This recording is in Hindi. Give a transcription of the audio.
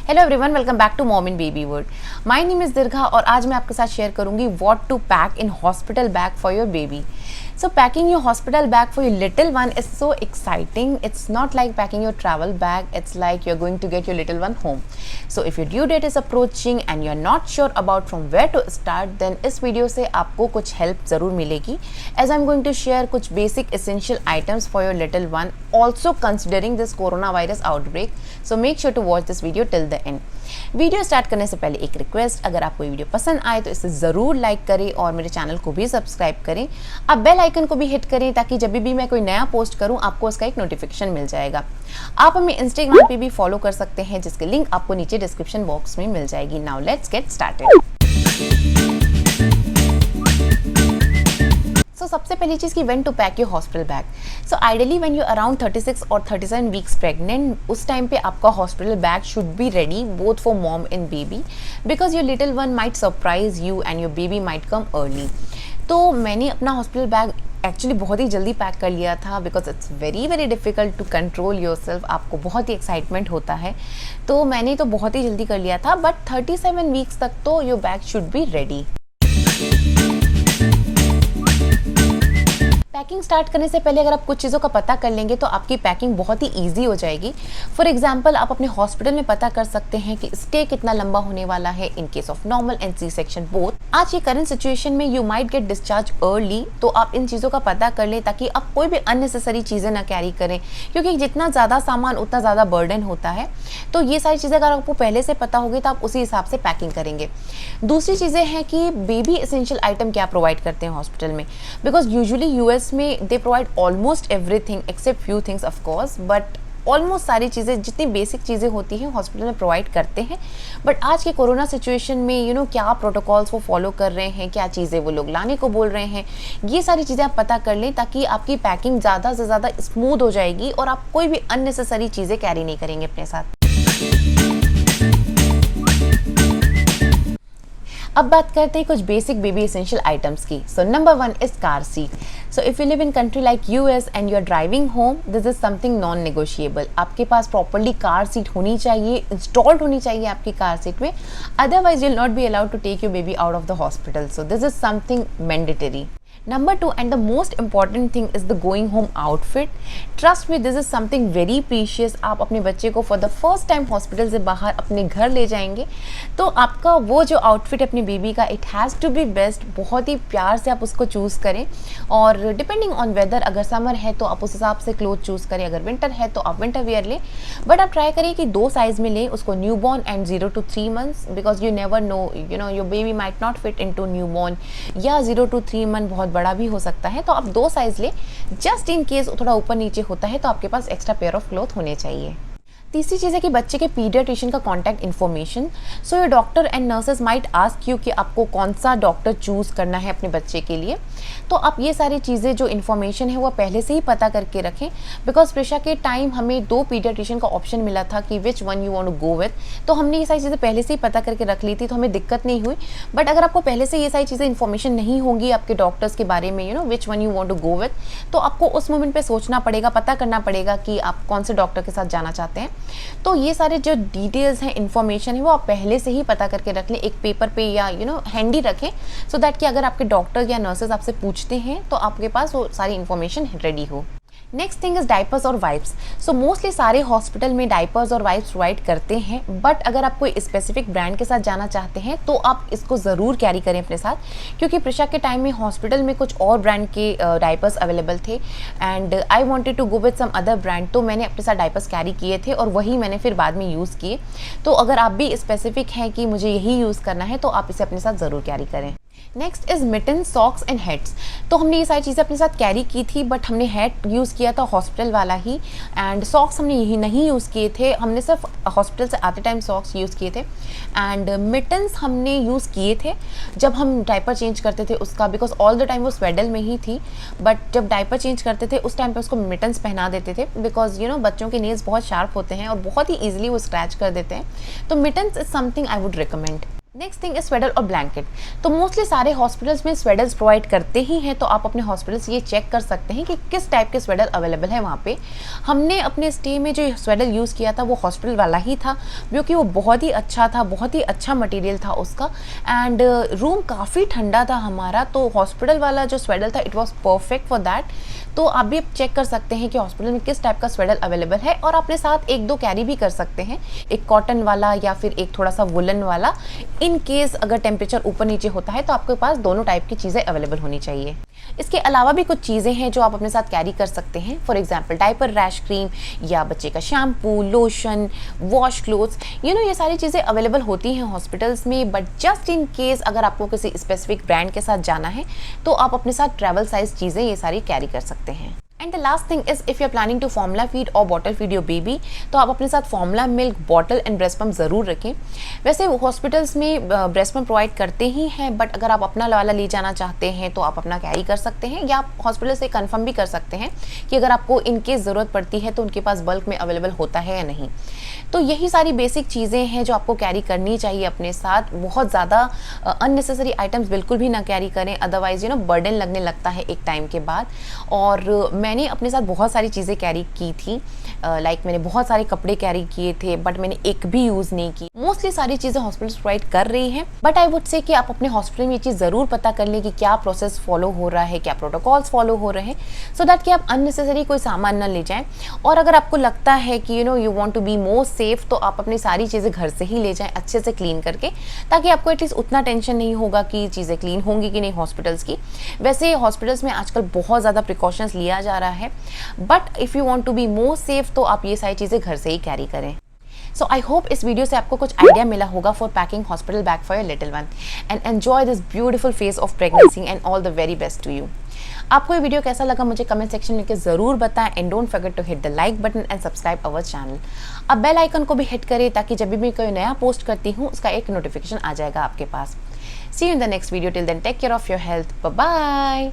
Hello everyone, welcome back to mom in baby world. My name is Deergha और आज मैं आपके साथ शेयर करूंगी what to pack in hospital bag for your baby. So packing your hospital bag for your little one is so exciting. It's not like packing your travel bag. It's like you're going to get your little one home. So if your due date is approaching and you're not sure about from where to start, then इस वीडियो से आपको कुछ हेल्प ज़रूर मिलेगी, as I'm going to share कुछ basic essential items for your little one, also considering this coronavirus outbreak. So make sure to watch this video till the end. Video start करने से पहले एक रिक्वेस्ट, अगर आपको वीडियो पसंद आए तो इसे ज़रूर लाइक करें और मेरे चैनल को भी सब्सक्राइब करें। आप बेल आइकन को भी हिट करें ताकि जब भी मैं कोई नया पोस्ट करूं आपको उसका एक नोटिफिकेशन मिल जाएगा। आप हमें इंस्टाग्राम पे भी फॉलो कर सकते हैं जिसकी लिंक आपको नीचे डिस्क्रिप्शन बॉक्स में मिल जाएगी। Now let's get started. So, सबसे पहली चीज़ कि when to pack your hospital bag. So ideally when you're around 36 or 37 weeks pregnant, उस टाइम पे आपका hospital bag should be ready both for mom and baby because your little one might surprise you and your baby might come early. तो मैंने अपना hospital bag एक्चुअली बहुत ही जल्दी पैक कर लिया था because it's very very difficult to control yourself. आपको बहुत ही एक्साइटमेंट होता है, तो मैंने तो बहुत ही जल्दी कर लिया था। बट 37 वीक्स तक तो your bag should be ready. Packing start करने से पहले अगर आप कुछ चीज़ों का पता कर लेंगे तो आपकी पैकिंग बहुत ही ईजी हो जाएगी। फॉर एग्जांपल, आप अपने हॉस्पिटल में पता कर सकते हैं कि स्टे कितना लंबा होने वाला है in case of normal and C section both. आज की करंट सिचुएशन में you might get discharge early, तो आप इन चीज़ों का पता कर लें ताकि आप कोई भी अननेसेसरी चीज़ें ना कैरी करें, क्योंकि जितना ज़्यादा सामान उतना ज़्यादा बर्डन होता है। तो ये सारी चीज़ें अगर आपको पहले से पता होगी तो आप उसी हिसाब से पैकिंग करेंगे। दूसरी चीज़ें हैं कि बेबी एसेंशियल आइटम क्या प्रोवाइड करते हैं हॉस्पिटल में, बिकॉज यूजुअली यूएस में they provide almost everything except few things of course, but almost सारी चीज़ें जितनी बेसिक चीज़ें होती हैं हॉस्पिटल में प्रोवाइड करते हैं। बट आज के कोरोना सिचुएशन में क्या प्रोटोकॉल्स वो फॉलो कर रहे हैं, क्या चीज़ें वो लोग लाने को बोल रहे हैं, ये सारी चीज़ें आप पता कर लें ताकि आपकी पैकिंग ज़्यादा से ज़्यादा स्मूथ हो जाएगी और आप कोई भी अननेसेसरी चीज़ें कैरी नहीं करेंगे अपने साथ। अब बात करते हैं कुछ बेसिक बेबी एसेंशियल आइटम्स की। So number 1 is car seat. So if you live in country like US and you are driving home, this is something non negotiable. आपके पास प्रॉपरली कार सीट होनी चाहिए, इंस्टॉल्ड होनी चाहिए आपकी कार सीट में, otherwise you will not be allowed to take your baby out of the hospital. So this is something mandatory. Number 2 and the most important thing is the going home outfit. Trust me, this is something very precious. आप अपने बच्चे को for the first time hospital से बाहर अपने घर ले जाएंगे तो आपका वो जो आउटफिट अपनी बेबी का, it has to be best. बहुत ही प्यार से आप उसको चूज़ करें और डिपेंडिंग ऑन वेदर, अगर समर है तो आप उस हिसाब से क्लोथ चूज़ करें, अगर विंटर है तो आप विंटर वेयर लें। बट आप ट्राई करें कि 2 साइज़ में लें उसको, newborn and 0 to 3 months, because you never know, your baby might not fit into newborn, या 0 to 3 month बहुत बड़ा भी हो सकता है। तो आप 2 साइज ले, जस्ट इन केस थोड़ा ऊपर नीचे होता है तो आपके पास एक्स्ट्रा पेयर ऑफ क्लॉथ होने चाहिए। तीसरी चीज़ है कि बच्चे के पीडियाट्रिशियन का contact information. So your doctor and nurses might ask you कि आपको कौन सा डॉक्टर चूज़ करना है अपने बच्चे के लिए। तो आप ये सारी चीज़ें जो इन्फॉर्मेशन है वो पहले से ही पता करके रखें, बिकॉज प्रेशा के टाइम हमें 2 पीडियाट्रिशियन का ऑप्शन मिला था कि which one you want to go with. तो हमने ये सारी चीज़ें पहले से ही पता करके रख ली थी तो हमें दिक्कत नहीं हुई। बट अगर आपको पहले से ये सारी चीज़ें इन्फॉर्मेशन नहीं होंगी आपके डॉक्टर्स के बारे में, which one you want to go with, तो आपको उस मोमेंट पे सोचना पड़ेगा, पता करना पड़ेगा कि आप कौन से डॉक्टर के साथ जाना चाहते हैं। तो ये सारे जो डिटेल्स हैं, इन्फॉर्मेशन है, वो आप पहले से ही पता करके रख लें, एक पेपर पे या हैंडी रखें, सो दैट कि अगर आपके डॉक्टर या नर्सेज आपसे पूछते हैं तो आपके पास वो सारी इन्फॉर्मेशन रेडी हो। नेक्स्ट थिंग इज डाइपर्स और वाइप्स। सो मोस्टली सारे हॉस्पिटल में डाइपर्स और वाइप्स प्रोवाइड करते हैं, बट अगर आप कोई स्पेसिफिक ब्रांड के साथ जाना चाहते हैं तो आप इसको ज़रूर कैरी करें अपने साथ, क्योंकि प्रेशा के टाइम में हॉस्पिटल में कुछ और ब्रांड के डाइपर्स अवेलेबल थे and I wanted to go with some other brand, तो मैंने अपने साथ डाइपर्स कैरी किए थे और वही मैंने फिर बाद में यूज़ किए। तो अगर आप भी स्पेसिफिक हैं कि मुझे यही यूज़ करना है तो आप इसे अपने साथ ज़रूर कैरी करें। Next is mitten, socks and heads. तो हमने ये सारी चीज़ें अपने साथ कैरी की थी, बट हमने हेड यूज़ किया था हॉस्पिटल वाला ही, एंड सॉक्स हमने यही नहीं यूज़ किए थे, हमने सिर्फ हॉस्पिटल से आते टाइम सॉक्स यूज़ किए थे। एंड मिटन्स हमने यूज़ किए थे जब हम डायपर चेंज करते थे उसका, बिकॉज ऑल द टाइम वो स्वेडल में ही थी, बट जब डायपर चेंज करते थे उस टाइम पे उसको मिटन्स पहना देते थे, बिकॉज बच्चों के नेल्स बहुत शार्प होते हैं और बहुत ही ईजिली वो स्क्रैच कर देते हैं। तो mittens is something I would recommend. Next thing is sweater और ब्लैंकेट। तो मोस्टली सारे हॉस्पिटल्स में स्वेडर्स प्रोवाइड करते ही हैं, तो आप अपने हॉस्पिटल से ये चेक कर सकते हैं कि किस टाइप के स्वेडर अवेलेबल है वहाँ पे। हमने अपने स्टे में जो स्वेडर यूज़ किया था वो हॉस्पिटल वाला ही था, क्योंकि वो बहुत ही अच्छा था, बहुत ही अच्छा मटेरियल था उसका, एंड रूम काफ़ी ठंडा था हमारा, तो हॉस्पिटल वाला जो स्वेडर था it was perfect for that. तो आप भी चेक कर सकते हैं कि हॉस्पिटल में किस टाइप का स्वेडर अवेलेबल है, और अपने साथ एक दो कैरी भी कर सकते हैं, एक कॉटन वाला या फिर एक थोड़ा सा वुलन वाला, इन केस अगर टेम्परेचर ऊपर नीचे होता है तो आपके पास दोनों टाइप की चीज़ें अवेलेबल होनी चाहिए। इसके अलावा भी कुछ चीज़ें हैं जो आप अपने साथ कैरी कर सकते हैं। For example diaper rash cream या बच्चे का शैम्पू, लोशन, वॉश क्लोथ्स, ये सारी चीज़ें अवेलेबल होती हैं हॉस्पिटल्स में। बट जस्ट इन केस अगर आपको किसी स्पेसिफिक ब्रांड के साथ जाना है तो आप अपने साथ ट्रैवल साइज चीज़ें ये सारी कैरी कर सकते हैं। And the last thing is if you are planning to formula feed और बॉटल फीड योर बेबी, तो आप अपने साथ formula milk bottle and breast pump ज़रूर रखें। वैसे हॉस्पिटल्स में ब्रेस्ट पम्प प्रोवाइड करते ही हैं, बट अगर आप अपना वाला ले जाना चाहते हैं तो आप अपना कैरी कर सकते हैं, या आप हॉस्पिटल से कंफर्म भी कर सकते हैं कि अगर आपको इन केस ज़रूरत पड़ती है तो उनके पास बल्क में अवेलेबल होता है या नहीं। तो यही सारी बेसिक चीज़ें हैं जो आपको कैरी करनी चाहिए अपने साथ। बहुत ज़्यादा अननेसेसरी आइटम्स बिल्कुल भी ना कैरी करें, अदरवाइज बर्डन लगने लगता है एक टाइम के बाद। और मैंने अपने साथ बहुत सारी चीज़ें कैरी की थी, मैंने बहुत सारे कपड़े कैरी किए थे, बट मैंने एक भी यूज़ नहीं की। मोस्टली सारी चीज़ें हॉस्पिटल्स प्रोवाइड कर रही हैं, बट आई वुड से कि आप अपने हॉस्पिटल में ये चीज़ ज़रूर पता कर लें कि क्या प्रोसेस फॉलो हो रहा है, क्या प्रोटोकॉल्स फॉलो हो रहे हैं, सो दैट कि आप अननेसेसरी कोई सामान ना ले जाएं। और अगर आपको लगता है कि you want to be more safe, तो आप अपनी सारी चीज़ें घर से ही ले जाएं अच्छे से क्लीन करके, ताकि आपको एटलीस्ट उतना टेंशन नहीं होगा कि चीज़ें क्लीन होंगी कि नहीं हॉस्पिटल्स की। वैसे हॉस्पिटल्स में आजकल बहुत ज़्यादा प्रिकॉशंस लिया जा रहा है, but if you want to be more safe तो आप ये सारी चीज़ें घर से ही कैरी करें। सो आई होप इस वीडियो से आपको कुछ आइडिया मिला होगा for packing hospital bag for your little one, and enjoy this beautiful phase of pregnancy and all the very best to you. आपको ये वीडियो कैसा लगा मुझे कमेंट सेक्शन में ज़रूर बताएं, and don't forget to hit the like button and subscribe our channel. अब बेल आइकन को भी हिट करें ताकि जब भी मैं कोई नया पोस्ट करती हूँ उसका एक नोटिफिकेशन आ जाएगा आपके पास। See you in the next video, till then take care of your health, bye bye.